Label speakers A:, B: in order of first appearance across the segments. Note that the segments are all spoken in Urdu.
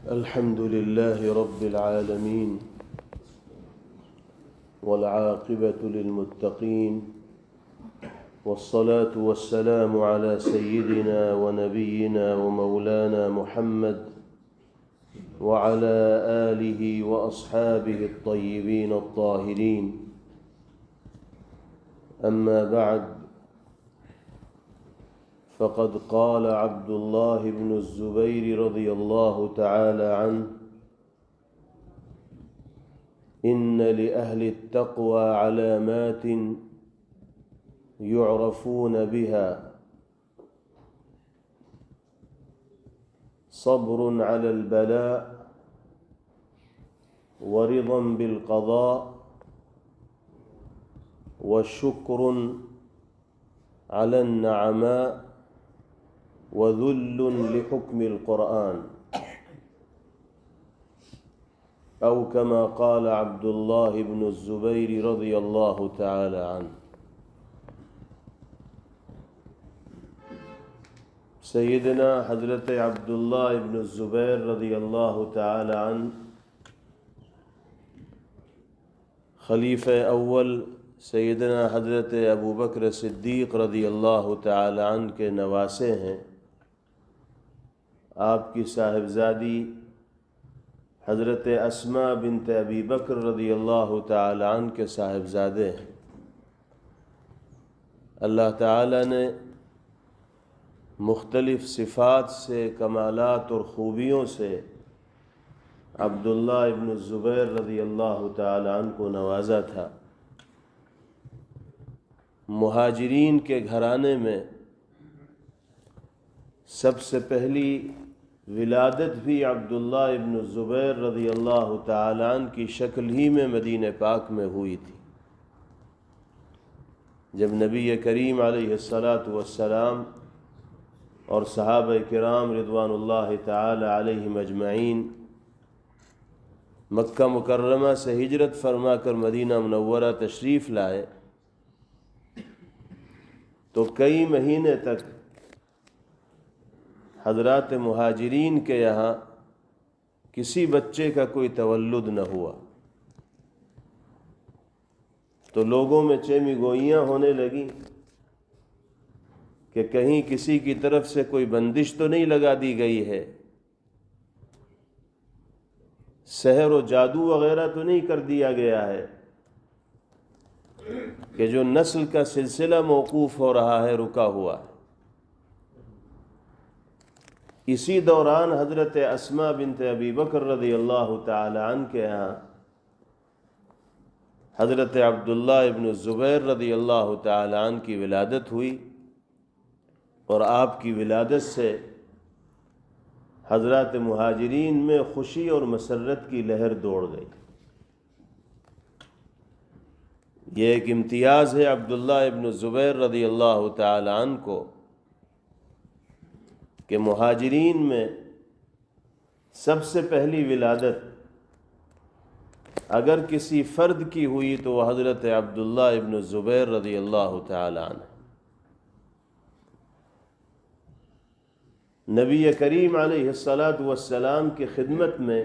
A: الحمد لله رب العالمين والعاقبة للمتقين والصلاة والسلام على سيدنا ونبينا ومولانا محمد وعلى آله وأصحابه الطيبين الطاهرين. أما بعد، فقد قال عبد الله بن الزبير رضي الله تعالى عنه: إن لأهل التقوى علامات يعرفون بها: صبر على البلاء، ورضا بالقضاء، وشكر على النعماء، وذل لحكم القرآن، أو كما قال عبد الله بن الزبير رضي الله تعالى عنه. سیدنا حضرت عبداللہ ابن الزبیر رضی اللہ تعالی عنہ خلیفہ اول سیدنا حضرت ابو بکر صدیق رضی اللہ تعالی عنہ کے نواسے ہیں. آپ کی صاحبزادی حضرت اسماء بنت ابی بکر رضی اللہ تعالی عنہ کے صاحبزادے ہیں. اللہ تعالی نے مختلف صفات سے، کمالات اور خوبیوں سے عبداللہ ابن الزبیر رضی اللہ تعالی عنہ کو نوازا تھا. مہاجرین کے گھرانے میں سب سے پہلی ولادت بھی عبداللہ ابن الزبیر رضی اللہ تعالی عنہ کی شکل ہی میں مدینہ پاک میں ہوئی تھی. جب نبی کریم علیہ السلام اور صحابہ کرام رضوان اللہ تعالی علیہم اجمعین مکہ مکرمہ سے ہجرت فرما کر مدینہ منورہ تشریف لائے تو کئی مہینے تک حضرات مہاجرین کے یہاں کسی بچے کا کوئی تولد نہ ہوا. تو لوگوں میں چیمی گوئیاں ہونے لگیں کہ کہیں کسی کی طرف سے کوئی بندش تو نہیں لگا دی گئی ہے، سحر و جادو وغیرہ تو نہیں کر دیا گیا ہے کہ جو نسل کا سلسلہ موقوف ہو رہا ہے رکا ہوا ہے. اسی دوران حضرت اسماء بنت ابی بکر رضی اللہ تعالی عنہ کے یہاں حضرت عبداللہ ابن الزبیر رضی اللہ تعالی عنہ کی ولادت ہوئی، اور آپ کی ولادت سے حضرات مہاجرین میں خوشی اور مسرت کی لہر دوڑ گئی. یہ ایک امتیاز ہے عبداللہ ابن الزبیر رضی اللہ تعالی عنہ کو کہ مہاجرین میں سب سے پہلی ولادت اگر کسی فرد کی ہوئی تو وہ حضرت عبداللہ ابن الزبیر رضی اللہ تعالی عنہ. نبی کریم علیہ السلام کی خدمت میں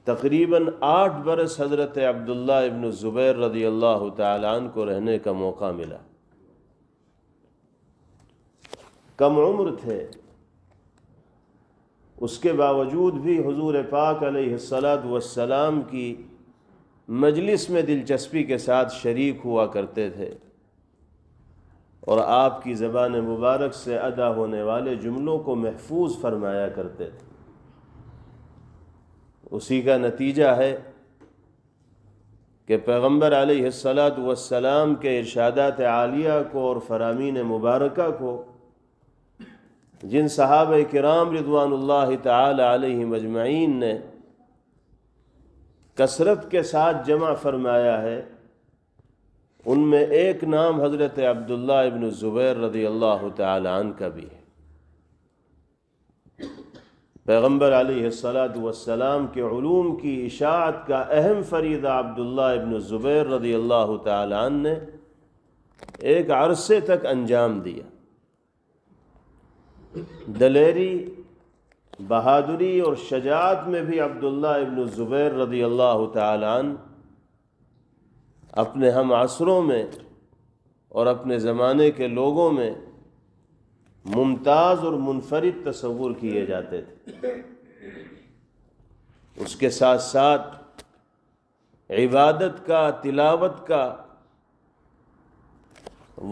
A: تقریباً 8 برس حضرت عبداللہ ابن الزبیر رضی اللہ تعالی عنہ کو رہنے کا موقع ملا. کم عمر تھے، اس کے باوجود بھی حضور پاک علیہ السلام کی مجلس میں دلچسپی کے ساتھ شریک ہوا کرتے تھے، اور آپ کی زبان مبارک سے ادا ہونے والے جملوں کو محفوظ فرمایا کرتے تھے. اسی کا نتیجہ ہے کہ پیغمبر علیہ السلام کے ارشادات عالیہ کو اور فرامین مبارکہ کو جن صحابہ کرام رضوان اللہ تعالی علیہم اجمعین نے کثرت کے ساتھ جمع فرمایا ہے، ان میں ایک نام حضرت عبداللہ ابن الزبیر رضی اللہ تعالی عنہ کا بھی ہے. پیغمبر علیہ السلام کے علوم کی اشاعت کا اہم فریضہ عبداللہ ابن الزبیر رضی اللہ تعالی عنہ نے ایک عرصے تک انجام دیا. دلیری بہادری اور شجاعت میں بھی عبداللہ ابن الزبیر رضی اللہ تعالیٰ عنہ اپنے ہم عصروں میں اور اپنے زمانے کے لوگوں میں ممتاز اور منفرد تصور کیے جاتے تھے۔ اس کے ساتھ ساتھ عبادت کا، تلاوت کا،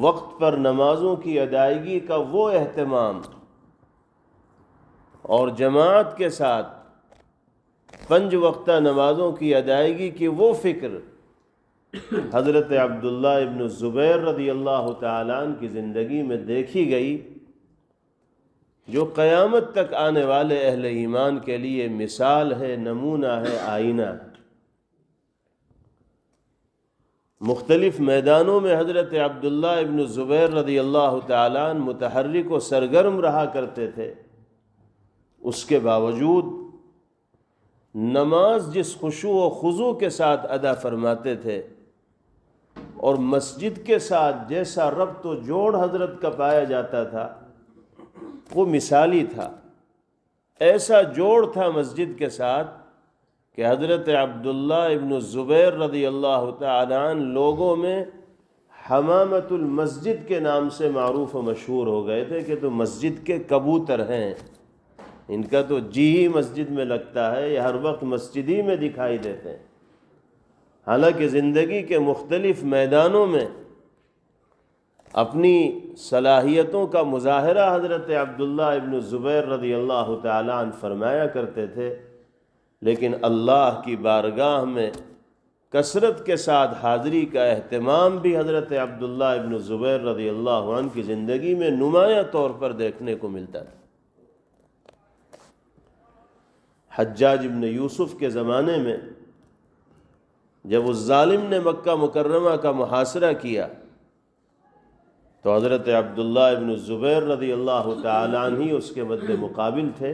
A: وقت پر نمازوں کی ادائیگی کا وہ اہتمام اور جماعت کے ساتھ 5 وقتہ نمازوں کی ادائیگی کی وہ فکر حضرت عبداللہ ابن الزبیر رضی اللہ تعالیٰ عنہ کی زندگی میں دیکھی گئی، جو قیامت تک آنے والے اہل ایمان کے لیے مثال ہے، نمونہ ہے، آئینہ ہے۔ مختلف میدانوں میں حضرت عبداللہ ابن الزبیر رضی اللہ تعالیٰ عنہ متحرک و سرگرم رہا کرتے تھے، اس کے باوجود نماز جس خشوع و خضوع کے ساتھ ادا فرماتے تھے اور مسجد کے ساتھ جیسا ربط و جوڑ حضرت کا پایا جاتا تھا وہ مثالی تھا۔ ایسا جوڑ تھا مسجد کے ساتھ کہ حضرت عبداللہ ابن الزبیر رضی اللہ تعالیٰ عنہ لوگوں میں حمامت المسجد کے نام سے معروف و مشہور ہو گئے تھے کہ تو مسجد کے کبوتر ہیں، ان کا تو جی ہی مسجد میں لگتا ہے، یہ ہر وقت مسجد ہی میں دکھائی دیتے ہیں۔ حالانکہ زندگی کے مختلف میدانوں میں اپنی صلاحیتوں کا مظاہرہ حضرت عبداللہ ابن الزبیر رضی اللہ تعالیٰ عنہ فرمایا کرتے تھے، لیکن اللہ کی بارگاہ میں کثرت کے ساتھ حاضری کا اہتمام بھی حضرت عبداللہ ابن الزبیر رضی اللہ عنہ کی زندگی میں نمایاں طور پر دیکھنے کو ملتا تھا۔ حجاج ابن یوسف کے زمانے میں جب اس ظالم نے مکہ مکرمہ کا محاصرہ کیا تو حضرت عبداللہ ابن الزبیر رضی اللہ تعالیٰ عنہ ہی اس کے مد مقابل تھے،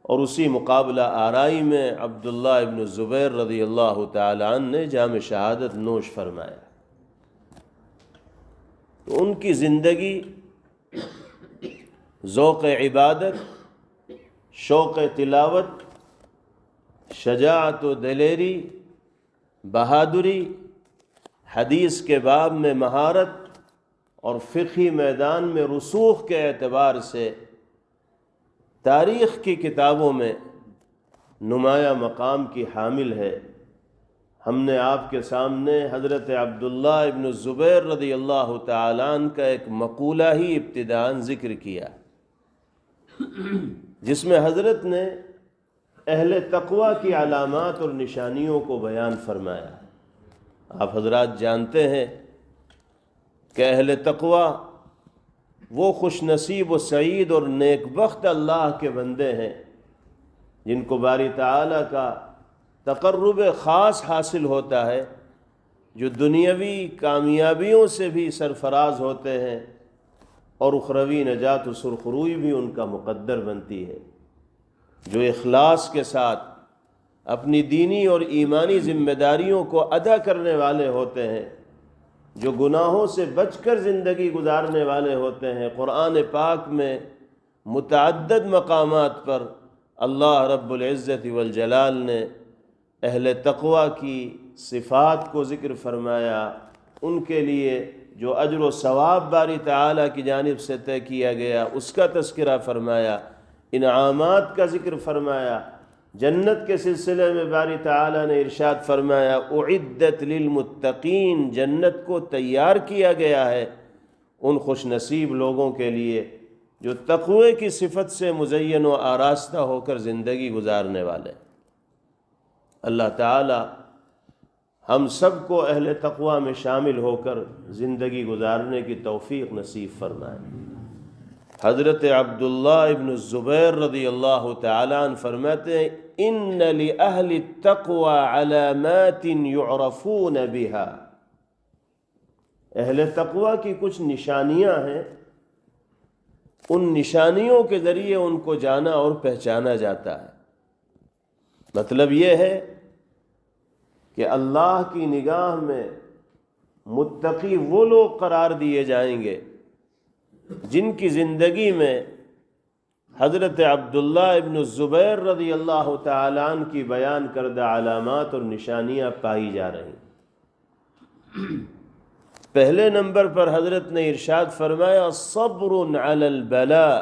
A: اور اسی مقابلہ آرائی میں عبداللہ ابن الزبیر رضی اللہ تعالیٰ عنہ نے جام شہادت نوش فرمایا۔ تو ان کی زندگی ذوق عبادت، شوق تلاوت، شجاعت و دلیری، بہادری، حدیث کے باب میں مہارت اور فقہی میدان میں رسوخ کے اعتبار سے تاریخ کی کتابوں میں نمایاں مقام کی حامل ہے۔ ہم نے آپ کے سامنے حضرت عبداللہ ابن الزبیر رضی اللہ تعالیٰ عنہ کا ایک مقولہ ہی ابتداءً ذکر کیا، جس میں حضرت نے اہل تقوی کی علامات اور نشانیوں کو بیان فرمایا۔ آپ حضرات جانتے ہیں کہ اہل تقوی وہ خوش نصیب و سعید اور نیک بخت اللہ کے بندے ہیں جن کو باری تعالیٰ کا تقرب خاص حاصل ہوتا ہے، جو دنیاوی کامیابیوں سے بھی سرفراز ہوتے ہیں اور اخروی نجات و سرخروئی بھی ان کا مقدر بنتی ہے، جو اخلاص کے ساتھ اپنی دینی اور ایمانی ذمہ داریوں کو ادا کرنے والے ہوتے ہیں، جو گناہوں سے بچ کر زندگی گزارنے والے ہوتے ہیں۔ قرآن پاک میں متعدد مقامات پر اللہ رب العزت والجلال نے اہل تقوی کی صفات کو ذکر فرمایا، ان کے لیے جو اجر و ثواب باری تعالیٰ کی جانب سے طے کیا گیا اس کا تذکرہ فرمایا، انعامات کا ذکر فرمایا۔ جنت کے سلسلے میں باری تعالیٰ نے ارشاد فرمایا اعدت للمتقین، جنت کو تیار کیا گیا ہے ان خوش نصیب لوگوں کے لیے جو تقوی کی صفت سے مزین و آراستہ ہو کر زندگی گزارنے والے۔ اللہ تعالیٰ ہم سب کو اہل تقوی میں شامل ہو کر زندگی گزارنے کی توفیق نصیب فرمائے۔ حضرت عبداللہ ابن الزبیر رضی اللہ تعالیٰ عنہ فرماتے ہیں ان لأہل التقوی علامات یعرفون بہا، اہل تقوی کی کچھ نشانیاں ہیں، ان نشانیوں کے ذریعے ان کو جانا اور پہچانا جاتا ہے۔ مطلب یہ ہے کہ اللہ کی نگاہ میں متقی وہ لوگ قرار دیے جائیں گے جن کی زندگی میں حضرت عبداللہ ابن الزبیر رضی اللہ تعالیٰ عنہ کی بیان کردہ علامات اور نشانیاں پائی جا رہی ہیں۔ پہلے نمبر پر حضرت نے ارشاد فرمایا صبر علی البلاء۔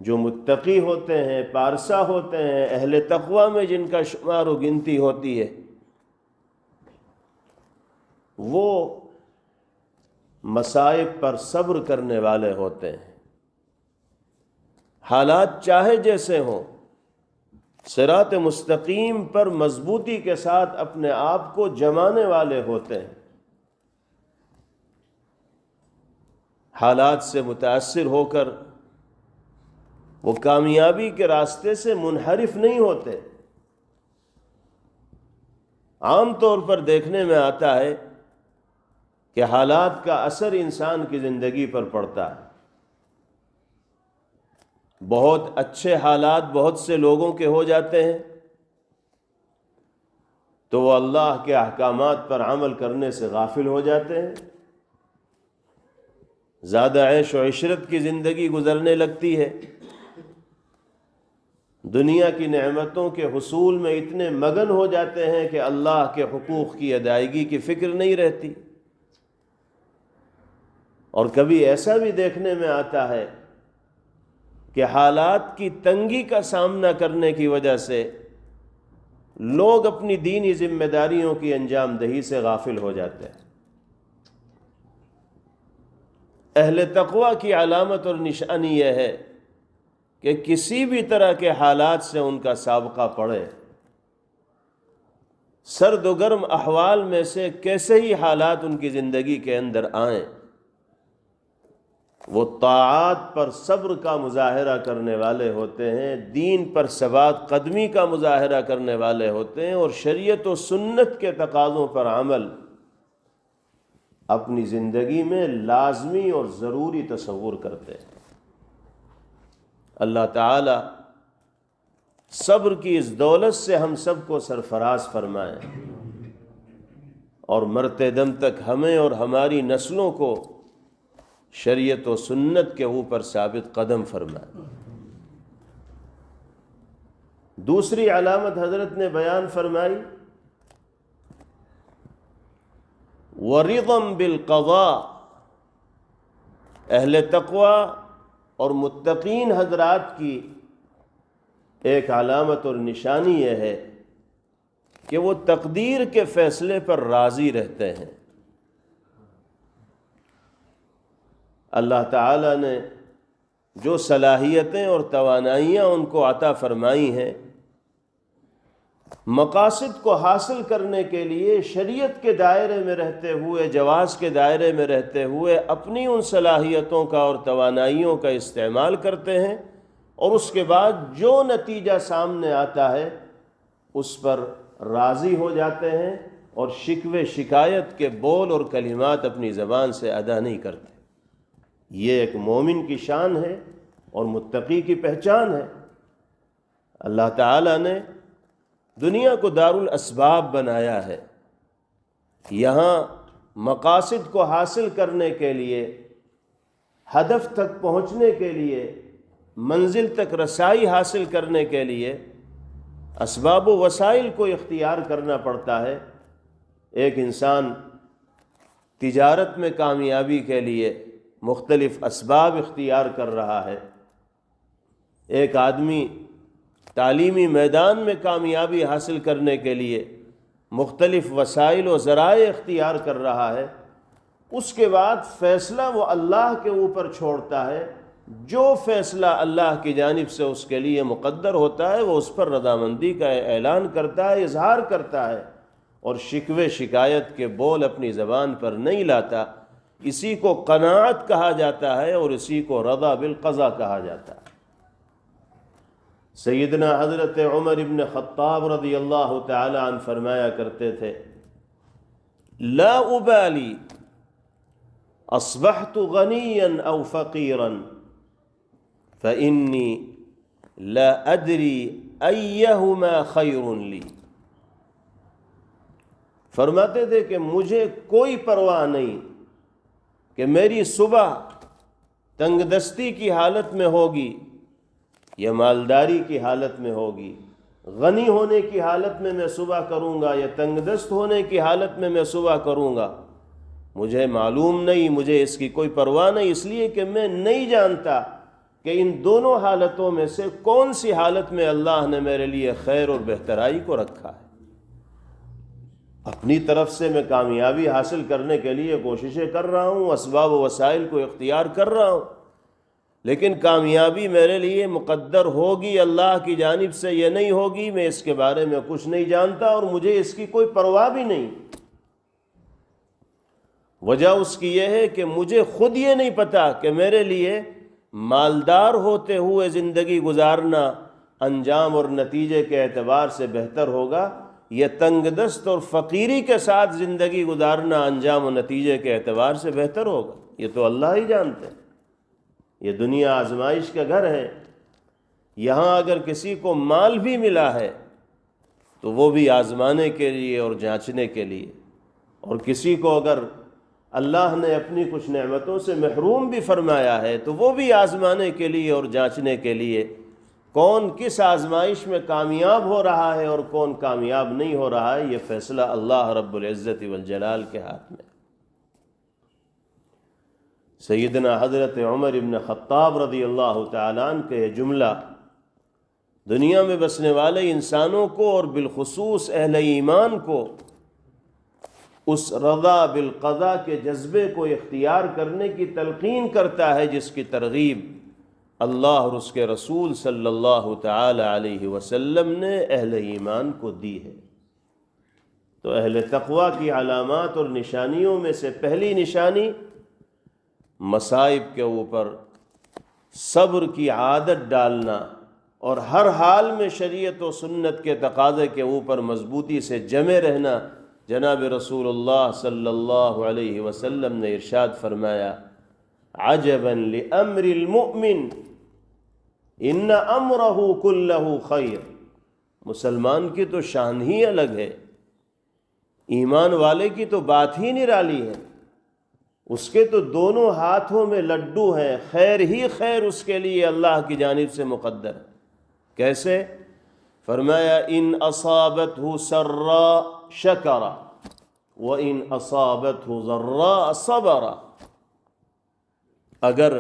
A: جو متقی ہوتے ہیں، پارسا ہوتے ہیں، اہل تقوی میں جن کا شمار و گنتی ہوتی ہے، وہ مصائب پر صبر کرنے والے ہوتے ہیں۔ حالات چاہے جیسے ہوں، صراط مستقیم پر مضبوطی کے ساتھ اپنے آپ کو جمانے والے ہوتے ہیں۔ حالات سے متاثر ہو کر وہ کامیابی کے راستے سے منحرف نہیں ہوتے۔ عام طور پر دیکھنے میں آتا ہے کہ حالات کا اثر انسان کی زندگی پر پڑتا ہے۔ بہت اچھے حالات بہت سے لوگوں کے ہو جاتے ہیں تو وہ اللہ کے احکامات پر عمل کرنے سے غافل ہو جاتے ہیں، زیادہ عیش و عشرت کی زندگی گزرنے لگتی ہے، دنیا کی نعمتوں کے حصول میں اتنے مگن ہو جاتے ہیں کہ اللہ کے حقوق کی ادائیگی کی فکر نہیں رہتی۔ اور کبھی ایسا بھی دیکھنے میں آتا ہے کہ حالات کی تنگی کا سامنا کرنے کی وجہ سے لوگ اپنی دینی ذمہ داریوں کی انجام دہی سے غافل ہو جاتے ہیں۔ اہل تقوی کی علامت اور نشانی یہ ہے کہ کسی بھی طرح کے حالات سے ان کا سابقہ پڑے، سرد و گرم احوال میں سے کیسے ہی حالات ان کی زندگی کے اندر آئیں، وہ طاعات پر صبر کا مظاہرہ کرنے والے ہوتے ہیں، دین پر ثبات قدمی کا مظاہرہ کرنے والے ہوتے ہیں، اور شریعت و سنت کے تقاضوں پر عمل اپنی زندگی میں لازمی اور ضروری تصور کرتے ہیں۔ اللہ تعالی صبر کی اس دولت سے ہم سب کو سرفراز فرمائے اور مرتے دم تک ہمیں اور ہماری نسلوں کو شریعت و سنت کے اوپر ثابت قدم فرمائے۔ دوسری علامت حضرت نے بیان فرمائی وَرِضًا بِالْقَضَاءِ۔ اہل تقوی اور متقین حضرات کی ایک علامت اور نشانی یہ ہے کہ وہ تقدیر کے فیصلے پر راضی رہتے ہیں۔ اللہ تعالیٰ نے جو صلاحیتیں اور توانائیاں ان کو عطا فرمائی ہیں، مقاصد کو حاصل کرنے کے لیے شریعت کے دائرے میں رہتے ہوئے، جواز کے دائرے میں رہتے ہوئے اپنی ان صلاحیتوں کا اور توانائیوں کا استعمال کرتے ہیں، اور اس کے بعد جو نتیجہ سامنے آتا ہے اس پر راضی ہو جاتے ہیں اور شکوے شکایت کے بول اور کلمات اپنی زبان سے ادا نہیں کرتے۔ یہ ایک مومن کی شان ہے اور متقی کی پہچان ہے۔ اللہ تعالیٰ نے دنیا کو دار الاسباب بنایا ہے، یہاں مقاصد کو حاصل کرنے کے لیے، ہدف تک پہنچنے کے لیے، منزل تک رسائی حاصل کرنے کے لیے اسباب و وسائل کو اختیار کرنا پڑتا ہے۔ ایک انسان تجارت میں کامیابی کے لیے مختلف اسباب اختیار کر رہا ہے، ایک آدمی تعلیمی میدان میں کامیابی حاصل کرنے کے لیے مختلف وسائل و ذرائع اختیار کر رہا ہے، اس کے بعد فیصلہ وہ اللہ کے اوپر چھوڑتا ہے۔ جو فیصلہ اللہ کی جانب سے اس کے لیے مقدر ہوتا ہے وہ اس پر رضامندی کا اعلان کرتا ہے، اظہار کرتا ہے، اور شکوے شکایت کے بول اپنی زبان پر نہیں لاتا۔ اسی کو قناعت کہا جاتا ہے اور اسی کو رضا بالقضاء کہا جاتا ہے۔ سیدنا حضرت عمر ابن خطاب رضی اللہ تعالی عنہ فرمایا کرتے تھے لا ابالی اصبحت غنیا او فقیرا فانی لا ادری ایہما خیر لی۔ فرماتے تھے کہ مجھے کوئی پرواہ نہیں کہ میری صبح تنگ دستی کی حالت میں ہوگی یا مالداری کی حالت میں ہوگی، غنی ہونے کی حالت میں صبح کروں گا یا تنگ دست ہونے کی حالت میں صبح کروں گا، مجھے معلوم نہیں، مجھے اس کی کوئی پرواہ نہیں، اس لیے کہ میں نہیں جانتا کہ ان دونوں حالتوں میں سے کون سی حالت میں اللہ نے میرے لیے خیر اور بہترائی کو رکھا ہے۔ اپنی طرف سے میں کامیابی حاصل کرنے کے لیے کوششیں کر رہا ہوں، اسباب و وسائل کو اختیار کر رہا ہوں، لیکن کامیابی میرے لیے مقدر ہوگی اللہ کی جانب سے یا نہیں ہوگی، میں اس کے بارے میں کچھ نہیں جانتا اور مجھے اس کی کوئی پرواہ بھی نہیں۔ وجہ اس کی یہ ہے کہ مجھے خود یہ نہیں پتا کہ میرے لیے مالدار ہوتے ہوئے زندگی گزارنا انجام اور نتیجے کے اعتبار سے بہتر ہوگا یا تنگ دست اور فقیری کے ساتھ زندگی گزارنا انجام و نتیجے کے اعتبار سے بہتر ہوگا۔ یہ تو اللہ ہی جانتے ہیں۔ یہ دنیا آزمائش کا گھر ہے، یہاں اگر کسی کو مال بھی ملا ہے تو وہ بھی آزمانے کے لیے اور جانچنے کے لیے، اور کسی کو اگر اللہ نے اپنی کچھ نعمتوں سے محروم بھی فرمایا ہے تو وہ بھی آزمانے کے لیے اور جانچنے کے لیے کون کس آزمائش میں کامیاب ہو رہا ہے اور کون کامیاب نہیں ہو رہا ہے، یہ فیصلہ اللہ رب العزت والجلال کے ہاتھ میں۔ سیدنا حضرت عمر ابن خطاب رضی اللہ تعالیٰ عنہ کا یہ جملہ دنیا میں بسنے والے انسانوں کو اور بالخصوص اہل ایمان کو اس رضا بالقضاء کے جذبے کو اختیار کرنے کی تلقین کرتا ہے جس کی ترغیب اللہ اور اس کے رسول صلی اللہ تعالی علیہ وسلم نے اہل ایمان کو دی ہے۔ تو اہل تقوی کی علامات اور نشانیوں میں سے پہلی نشانی مصائب کے اوپر صبر کی عادت ڈالنا اور ہر حال میں شریعت و سنت کے تقاضے کے اوپر مضبوطی سے جمے رہنا۔ جناب رسول اللہ صلی اللہ علیہ وسلم نے ارشاد فرمایا، عجبا لامر المؤمن ان امرہ کلہ خیر۔ مسلمان کی تو شان ہی الگ ہے، ایمان والے کی تو بات ہی نرالی ہے، اس کے تو دونوں ہاتھوں میں لڈو ہیں، خیر ہی خیر اس کے لیے اللہ کی جانب سے مقدر ہے۔ کیسے؟ فرمایا ان اصابتہ سراء شکر وان اصابتہ ضراء صبر۔ اگر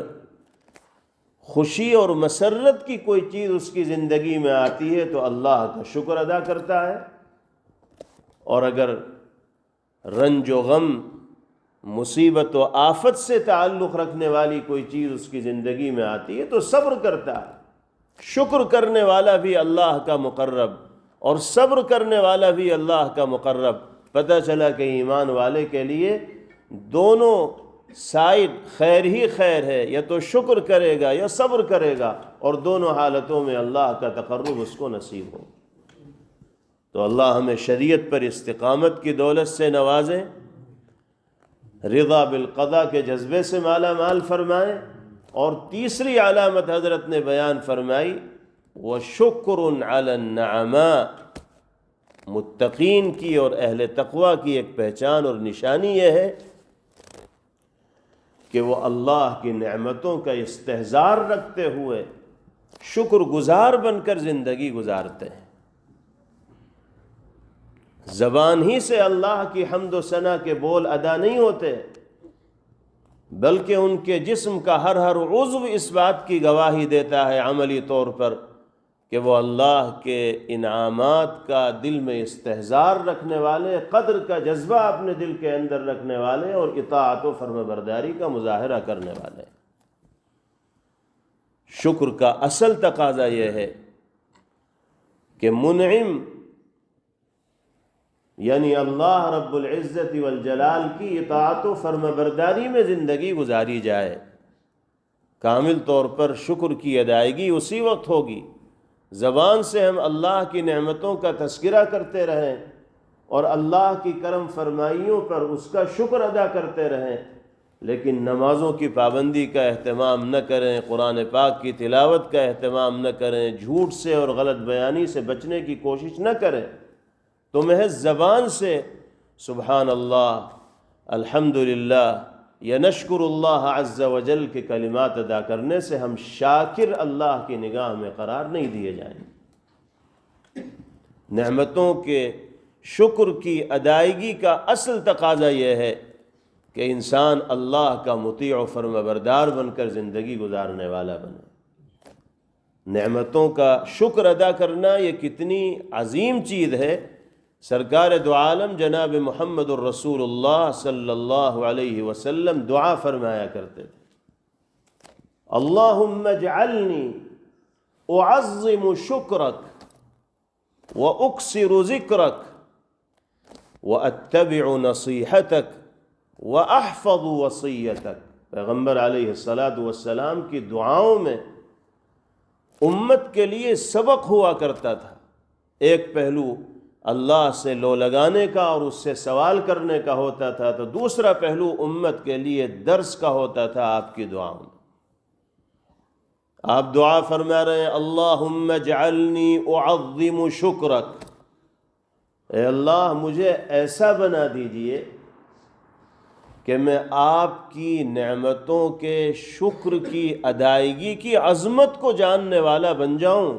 A: خوشی اور مسرت کی کوئی چیز اس کی زندگی میں آتی ہے تو اللہ کا شکر ادا کرتا ہے، اور اگر رنج و غم، مصیبت و آفت سے تعلق رکھنے والی کوئی چیز اس کی زندگی میں آتی ہے تو صبر کرتا ہے۔ شکر کرنے والا بھی اللہ کا مقرب اور صبر کرنے والا بھی اللہ کا مقرب۔ پتہ چلا کہ ایمان والے کے لیے دونوں سائڈ خیر ہی خیر ہے، یا تو شکر کرے گا یا صبر کرے گا، اور دونوں حالتوں میں اللہ کا تقرب اس کو نصیب ہو۔ تو اللہ ہمیں شریعت پر استقامت کی دولت سے نوازیں، رضا بالقضاء کے جذبے سے مالا مال فرمائیں، اور تیسری علامت حضرت نے بیان فرمائی وَشُكْرٌ عَلَى النَّعَمَاء۔ متقین کی اور اہل تقوی کی ایک پہچان اور نشانی یہ ہے کہ وہ اللہ کی نعمتوں کا استحضار رکھتے ہوئے شکر گزار بن کر زندگی گزارتے ہیں۔ زبان ہی سے اللہ کی حمد و ثنا کے بول ادا نہیں ہوتے، بلکہ ان کے جسم کا ہر عضو اس بات کی گواہی دیتا ہے عملی طور پر کہ وہ اللہ کے انعامات کا دل میں استحضار رکھنے والے، قدر کا جذبہ اپنے دل کے اندر رکھنے والے، اور اطاعت و فرم برداری کا مظاہرہ کرنے والے۔ شکر کا اصل تقاضا یہ ہے کہ منعم یعنی اللہ رب العزت والجلال کی اطاعت و فرم برداری میں زندگی گزاری جائے۔ کامل طور پر شکر کی ادائیگی اسی وقت ہوگی زبان سے ہم اللہ کی نعمتوں کا تذکرہ کرتے رہیں اور اللہ کی کرم فرمائیوں پر اس کا شکر ادا کرتے رہیں، لیکن نمازوں کی پابندی کا اہتمام نہ کریں، قرآن پاک کی تلاوت کا اہتمام نہ کریں، جھوٹ سے اور غلط بیانی سے بچنے کی کوشش نہ کریں، تو محض زبان سے سبحان اللہ، الحمدللہ، یا نشکر اللہ عز وجل کے کلمات ادا کرنے سے ہم شاکر اللہ کی نگاہ میں قرار نہیں دیے جائیں گے۔ نعمتوں کے شکر کی ادائیگی کا اصل تقاضا یہ ہے کہ انسان اللہ کا مطیع و فرمانبردار بن کر زندگی گزارنے والا بنے۔ نعمتوں کا شکر ادا کرنا یہ کتنی عظیم چیز ہے۔ سرکار دو عالم جناب محمد الرسول اللہ صلی اللہ علیہ وسلم دعا فرمایا کرتے تھے، اللہم اجعلنی اعظم شکرک واکثر ذکرک واتبع نصیحتک واحفظ وصیتک۔ پیغمبر علیہ السلام کی دعاؤں میں امت کے لیے سبق ہوا کرتا تھا۔ ایک پہلو اللہ سے لو لگانے کا اور اس سے سوال کرنے کا ہوتا تھا، تو دوسرا پہلو امت کے لیے درس کا ہوتا تھا آپ کی دعاؤں میں۔ آپ دعا فرما رہے ہیں اللہم اجعلنی اعظم شکرک، اے اللہ مجھے ایسا بنا دیجئے کہ میں آپ کی نعمتوں کے شکر کی ادائیگی کی عظمت کو جاننے والا بن جاؤں،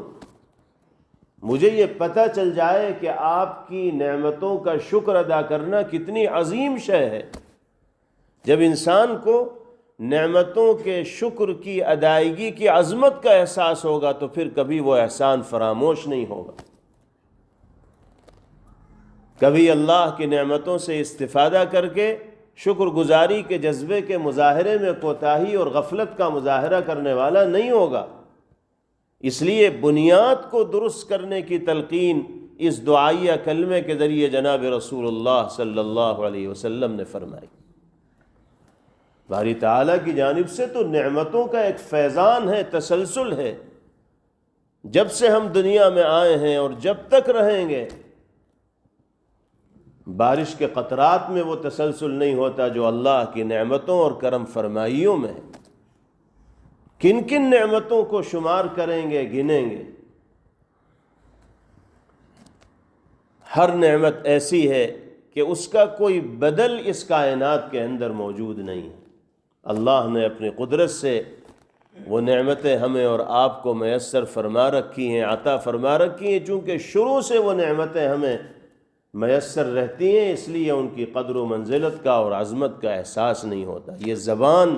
A: مجھے یہ پتہ چل جائے کہ آپ کی نعمتوں کا شکر ادا کرنا کتنی عظیم شے ہے۔ جب انسان کو نعمتوں کے شکر کی ادائیگی کی عظمت کا احساس ہوگا تو پھر کبھی وہ احسان فراموش نہیں ہوگا، کبھی اللہ کی نعمتوں سے استفادہ کر کے شکر گزاری کے جذبے کے مظاہرے میں کوتاہی اور غفلت کا مظاہرہ کرنے والا نہیں ہوگا۔ اس لیے بنیاد کو درست کرنے کی تلقین اس دعائیہ کلمے کے ذریعے جناب رسول اللہ صلی اللہ علیہ وسلم نے فرمائی۔ باری تعالیٰ کی جانب سے تو نعمتوں کا ایک فیضان ہے، تسلسل ہے، جب سے ہم دنیا میں آئے ہیں اور جب تک رہیں گے۔ بارش کے قطرات میں وہ تسلسل نہیں ہوتا جو اللہ کی نعمتوں اور کرم فرمائیوں میں ہے۔ کن کن نعمتوں کو شمار کریں گے، گنیں گے، ہر نعمت ایسی ہے کہ اس کا کوئی بدل اس کائنات کے اندر موجود نہیں ہے۔ اللہ نے اپنی قدرت سے وہ نعمتیں ہمیں اور آپ کو میسر فرما رکھی ہیں، عطا فرما رکھی ہیں۔ چونکہ شروع سے وہ نعمتیں ہمیں میسر رہتی ہیں، اس لیے ان کی قدر و منزلت کا اور عظمت کا احساس نہیں ہوتا۔ یہ زبان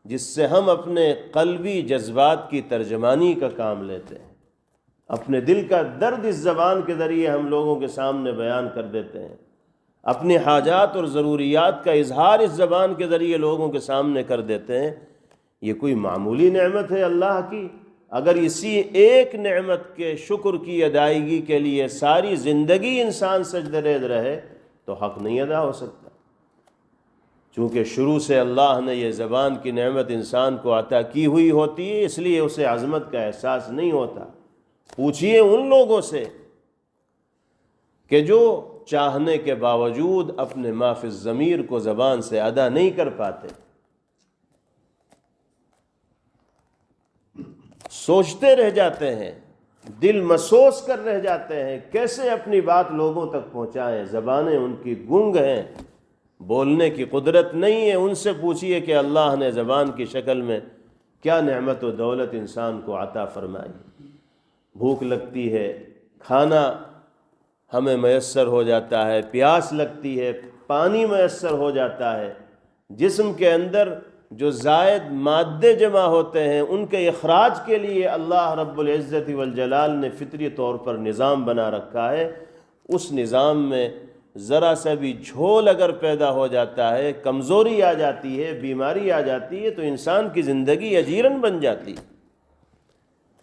A: جس سے ہم اپنے قلبی جذبات کی ترجمانی کا کام لیتے ہیں، اپنے دل کا درد اس زبان کے ذریعے ہم لوگوں کے سامنے بیان کر دیتے ہیں، اپنی حاجات اور ضروریات کا اظہار اس زبان کے ذریعے لوگوں کے سامنے کر دیتے ہیں، یہ کوئی معمولی نعمت ہے اللہ کی؟ اگر اسی ایک نعمت کے شکر کی ادائیگی کے لیے ساری زندگی انسان سجدہ ریز رہے تو حق نہیں ادا ہو سکتا۔ چونکہ شروع سے اللہ نے یہ زبان کی نعمت انسان کو عطا کی ہوئی ہوتی ہے، اس لیے اسے عظمت کا احساس نہیں ہوتا۔ پوچھئے ان لوگوں سے کہ جو چاہنے کے باوجود اپنے ما فی الضمیر کو زبان سے ادا نہیں کر پاتے، سوچتے رہ جاتے ہیں، دل مسوس کر رہ جاتے ہیں، کیسے اپنی بات لوگوں تک پہنچائیں، زبانیں ان کی گنگ ہیں، بولنے کی قدرت نہیں ہے۔ ان سے پوچھئے کہ اللہ نے زبان کی شکل میں کیا نعمت و دولت انسان کو عطا فرمائی۔ بھوک لگتی ہے، کھانا ہمیں میسر ہو جاتا ہے، پیاس لگتی ہے، پانی میسر ہو جاتا ہے، جسم کے اندر جو زائد مادے جمع ہوتے ہیں ان کے اخراج کے لیے اللہ رب العزت والجلال نے فطری طور پر نظام بنا رکھا ہے۔ اس نظام میں ذرا سا بھی جھول اگر پیدا ہو جاتا ہے، کمزوری آ جاتی ہے، بیماری آ جاتی ہے تو انسان کی زندگی اجیرن بن جاتی۔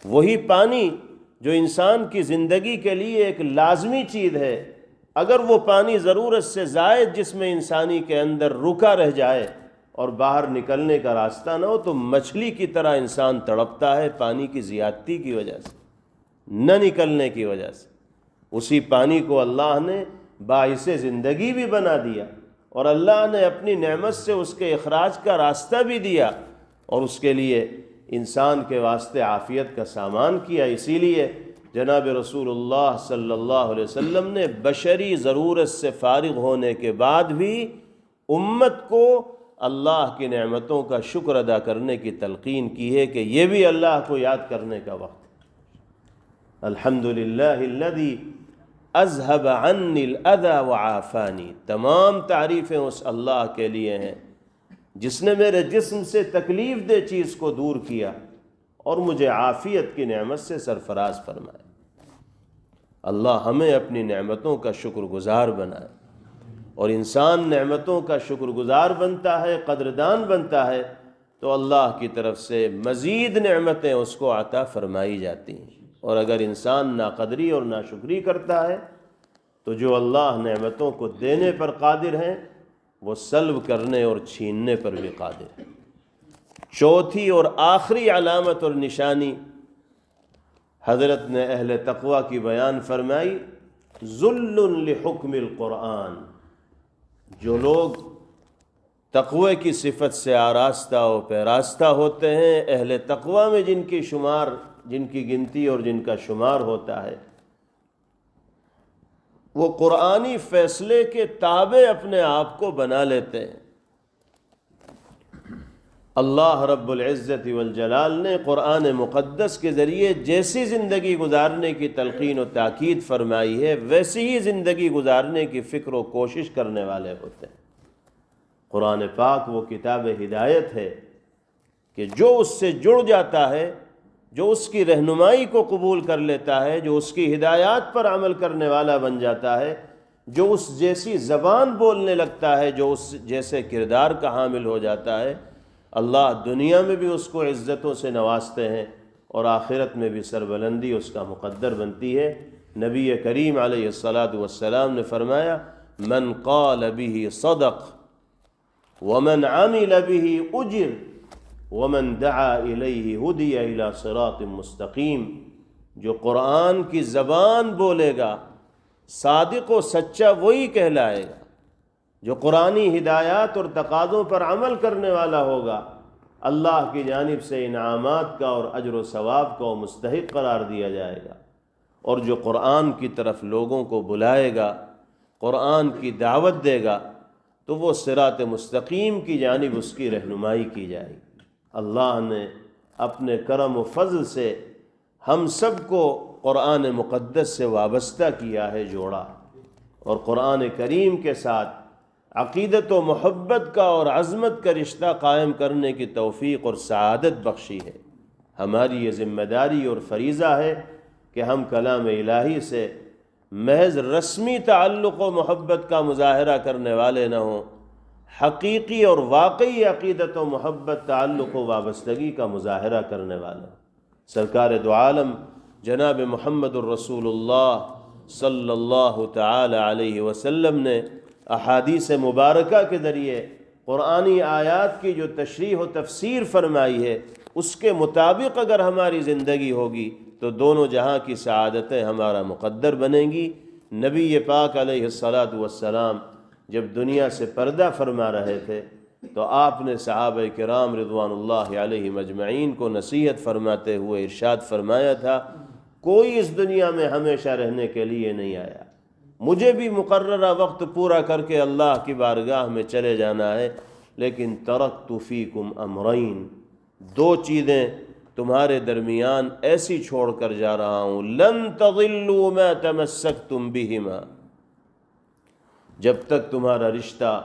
A: وہی پانی جو انسان کی زندگی کے لیے ایک لازمی چیز ہے، اگر وہ پانی ضرورت سے زائد جسم انسانی کے اندر رکا رہ جائے اور باہر نکلنے کا راستہ نہ ہو تو مچھلی کی طرح انسان تڑپتا ہے، پانی کی زیادتی کی وجہ سے، نہ نکلنے کی وجہ سے۔ اسی پانی کو اللہ نے باعث زندگی بھی بنا دیا اور اللہ نے اپنی نعمت سے اس کے اخراج کا راستہ بھی دیا اور اس کے لیے انسان کے واسطے عافیت کا سامان کیا۔ اسی لیے جناب رسول اللہ صلی اللہ علیہ وسلم نے بشری ضرورت سے فارغ ہونے کے بعد بھی امت کو اللہ کی نعمتوں کا شکر ادا کرنے کی تلقین کی ہے کہ یہ بھی اللہ کو یاد کرنے کا وقت ہے۔ الحمدللہ الذی اذهب عنی الاذی وعافانی، تمام تعریفیں اس اللہ کے لیے ہیں جس نے میرے جسم سے تکلیف دہ چیز کو دور کیا اور مجھے عافیت کی نعمت سے سرفراز فرمائے۔ اللہ ہمیں اپنی نعمتوں کا شکر گزار بنائے، اور انسان نعمتوں کا شکر گزار بنتا ہے، قدردان بنتا ہے، تو اللہ کی طرف سے مزید نعمتیں اس کو عطا فرمائی جاتی ہیں۔ اور اگر انسان ناقدری اور ناشکری کرتا ہے تو جو اللہ نعمتوں کو دینے پر قادر ہیں وہ سلب کرنے اور چھیننے پر بھی قادر ہیں۔ چوتھی اور آخری علامت اور نشانی حضرت نے اہل تقوی کی بیان فرمائی، ذل لحکم القرآن۔ جو لوگ تقوی کی صفت سے آراستہ و پیراستہ ہوتے ہیں، اہل تقوی میں جن کی گنتی اور جن کا شمار ہوتا ہے، وہ قرآنی فیصلے کے تابع اپنے آپ کو بنا لیتے ہیں۔ اللہ رب العزت والجلال نے قرآن مقدس کے ذریعے جیسی زندگی گزارنے کی تلقین و تاکید فرمائی ہے، ویسی ہی زندگی گزارنے کی فکر و کوشش کرنے والے ہوتے ہیں۔ قرآن پاک وہ کتاب ہدایت ہے کہ جو اس سے جڑ جاتا ہے، جو اس کی رہنمائی کو قبول کر لیتا ہے، جو اس کی ہدایات پر عمل کرنے والا بن جاتا ہے، جو اس جیسی زبان بولنے لگتا ہے، جو اس جیسے کردار کا حامل ہو جاتا ہے، اللہ دنیا میں بھی اس کو عزتوں سے نوازتے ہیں اور آخرت میں بھی سربلندی اس کا مقدر بنتی ہے۔ نبی کریم علیہ الصلاۃ والسلام نے فرمایا، من قال به صدق ومن عمل به اجر ومن دعا الیہ ہدی الی صراط مستقیم۔ جو قرآن کی زبان بولے گا صادق و سچا وہی کہلائے گا، جو قرآنی ہدایات اور تقاضوں پر عمل کرنے والا ہوگا اللہ کی جانب سے انعامات کا اور اجر و ثواب کا مستحق قرار دیا جائے گا۔ اور جو قرآن کی طرف لوگوں کو بلائے گا، قرآن کی دعوت دے گا، تو وہ صراط مستقیم کی جانب اس کی رہنمائی کی جائے گی۔ اللہ نے اپنے کرم و فضل سے ہم سب کو قرآن مقدس سے وابستہ کیا ہے، جوڑا، اور قرآن کریم کے ساتھ عقیدت و محبت کا اور عظمت کا رشتہ قائم کرنے کی توفیق اور سعادت بخشی ہے۔ ہماری یہ ذمہ داری اور فریضہ ہے کہ ہم کلام الہی سے محض رسمی تعلق و محبت کا مظاہرہ کرنے والے نہ ہوں، حقیقی اور واقعی عقیدت و محبت، تعلق و وابستگی کا مظاہرہ کرنے والے۔ سرکار دو عالم جناب محمد الرسول اللہ صلی اللہ تعالی علیہ وسلم نے احادیث مبارکہ کے ذریعے قرآنی آیات کی جو تشریح و تفسیر فرمائی ہے، اس کے مطابق اگر ہماری زندگی ہوگی تو دونوں جہاں کی سعادتیں ہمارا مقدر بنیں گی۔ نبی پاک علیہ الصلاۃ والسلام جب دنیا سے پردہ فرما رہے تھے تو آپ نے صحابہ کرام رضوان اللہ علیہم اجمعین کو نصیحت فرماتے ہوئے ارشاد فرمایا تھا، کوئی اس دنیا میں ہمیشہ رہنے کے لیے نہیں آیا، مجھے بھی مقررہ وقت پورا کر کے اللہ کی بارگاہ میں چلے جانا ہے، لیکن ترکت فیکم امرین، دو چیزیں تمہارے درمیان ایسی چھوڑ کر جا رہا ہوں، لن تضلوا ما تمسکتم بہما، جب تک تمہارا رشتہ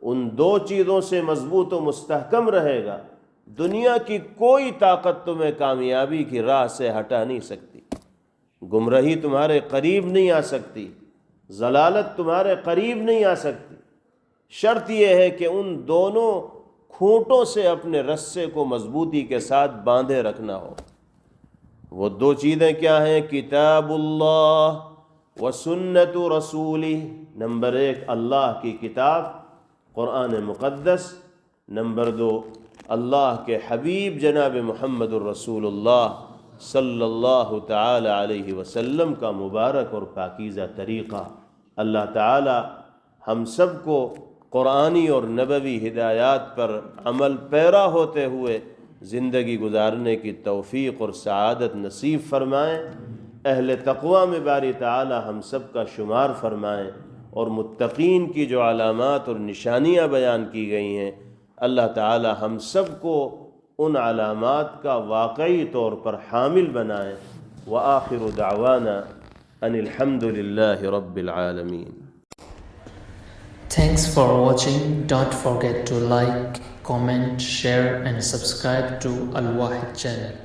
A: ان دو چیزوں سے مضبوط و مستحکم رہے گا، دنیا کی کوئی طاقت تمہیں کامیابی کی راہ سے ہٹا نہیں سکتی، گمراہی تمہارے قریب نہیں آ سکتی، ضلالت تمہارے قریب نہیں آ سکتی۔ شرط یہ ہے کہ ان دونوں کھوٹوں سے اپنے رسے کو مضبوطی کے ساتھ باندھے رکھنا ہو۔ وہ دو چیزیں کیا ہیں؟ کتاب اللہ و سنت رسولہ، نمبر 1 اللہ کی کتاب قرآن مقدس، نمبر 2 اللہ کے حبیب جناب محمد الرسول اللہ صلی اللہ تعالی علیہ وسلم کا مبارک اور پاکیزہ طریقہ۔ اللہ تعالی ہم سب کو قرآنی اور نبوی ہدایات پر عمل پیرا ہوتے ہوئے زندگی گزارنے کی توفیق اور سعادت نصیب فرمائیں، اہل تقوی میں باری تعالی ہم سب کا شمار فرمائیں، اور متقین کی جو علامات اور نشانیاں بیان کی گئی ہیں اللہ تعالی ہم سب کو ان علامات کا واقعی طور پر حامل بنائیں۔ وآخر دعوانا ان الحمد للہ رب العالمین۔
B: Thanks for watching. Don't forget to like, comment, share and subscribe to Al Wahid channel.